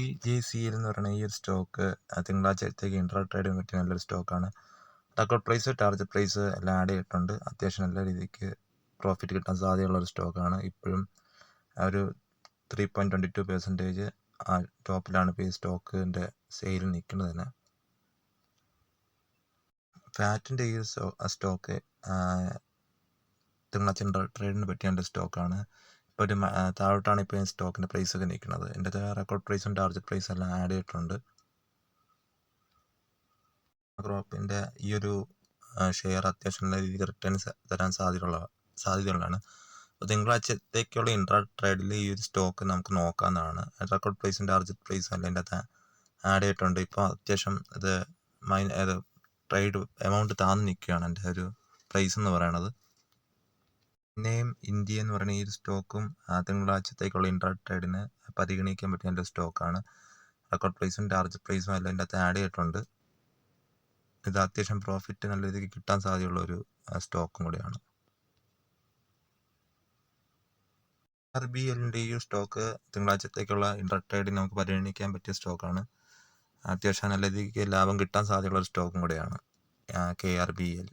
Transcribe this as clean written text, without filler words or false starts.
EJCL എന്ന് പറയുന്ന ഈ ഒരു സ്റ്റോക്ക് തിങ്കളാഴ്ചത്തേക്ക് ഇൻട്രാ ട്രേഡിന് പറ്റിയ നല്ലൊരു സ്റ്റോക്കാണ്. റെക്കോർഡ് പ്രൈസ്, ടാർഗറ്റ് പ്രൈസ് എല്ലാം ആഡ് ചെയ്തിട്ടുണ്ട്. അത്യാവശ്യം നല്ല രീതിക്ക് പ്രോഫിറ്റ് കിട്ടാൻ സാധ്യതയുള്ള ഒരു സ്റ്റോക്കാണ്. ഇപ്പോഴും ഒരു 3.22% ആ ടോപ്പിലാണ് ഇപ്പോൾ ഈ സ്റ്റോക്കിൻ്റെ സെയിൽ നിൽക്കുന്നത് തന്നെ. ഫാറ്റിൻ്റെ ഈ സ്റ്റോക്ക് തിങ്കളാഴ്ച ഇൻട്രാ ട്രേഡിന് പറ്റിയ നല്ലൊരു സ്റ്റോക്കാണ്. ഇപ്പോൾ ഒരു താഴോട്ടാണ് ഇപ്പോൾ ഈ സ്റ്റോക്കിൻ്റെ പ്രൈസൊക്കെ നിൽക്കുന്നത്. എൻ്റെ റെക്കോർഡ് പ്രൈസും ടാർഗറ്റ് പ്രൈസും എല്ലാം ആഡ് ചെയ്തിട്ടുണ്ട്. ക്രോപ്പിൻ്റെ ഈ ഒരു ഷെയർ അത്യാവശ്യം നല്ല രീതിയിൽ റിട്ടേൺസ് തരാൻ സാധ്യതയുള്ളതാണ്. അപ്പോൾ തിങ്കളാഴ്ചത്തേക്കുള്ള ഇൻട്രാ ട്രേഡിൽ ഈ ഒരു സ്റ്റോക്ക് നമുക്ക് നോക്കാവുന്നതാണ്. റെക്കോർഡ് പ്രൈസും ടാർഗറ്റ് പ്രൈസും എല്ലാം ഇതിൻ്റെ അകത്ത് ആഡ് ചെയ്തിട്ടുണ്ട്. ഇപ്പോൾ അത്യാവശ്യം ഇത് ട്രേഡ് എമൗണ്ട് താന്ന് നിൽക്കുകയാണ് എൻ്റെ ഒരു പ്രൈസ് എന്ന് പറയുന്നത്. പിന്നെയും ഇന്ത്യ എന്ന് പറയുന്ന ഈ ഒരു സ്റ്റോക്കും തിങ്കളാഴ്ചത്തേക്കുള്ള ഇൻട്രാ ട്രേഡിന് പരിഗണിക്കാൻ പറ്റിയ എൻ്റെ സ്റ്റോക്കാണ്. റെക്കോർഡ് പ്രൈസും ടാർഗറ്റ് പ്രൈസും എല്ലാം ഇതിൻ്റെ അകത്ത് ആഡ് ചെയ്തിട്ടുണ്ട്. ഇത് അത്യാവശ്യം പ്രോഫിറ്റ് നല്ല രീതിക്ക് കിട്ടാൻ സാധ്യതയുള്ള ഒരു സ്റ്റോക്കും കൂടിയാണ്. KRBLൻ്റെ ഈ സ്റ്റോക്ക് തിങ്കളാഴ്ചത്തേക്കുള്ള ഇൻട്രാ ട്രേഡിന് നമുക്ക് പരിഗണിക്കാൻ പറ്റിയ സ്റ്റോക്കാണ്. അത്യാവശ്യം നല്ല രീതിക്ക് ലാഭം കിട്ടാൻ സാധ്യതയുള്ള ഒരു സ്റ്റോക്കും കൂടിയാണ് KRBL.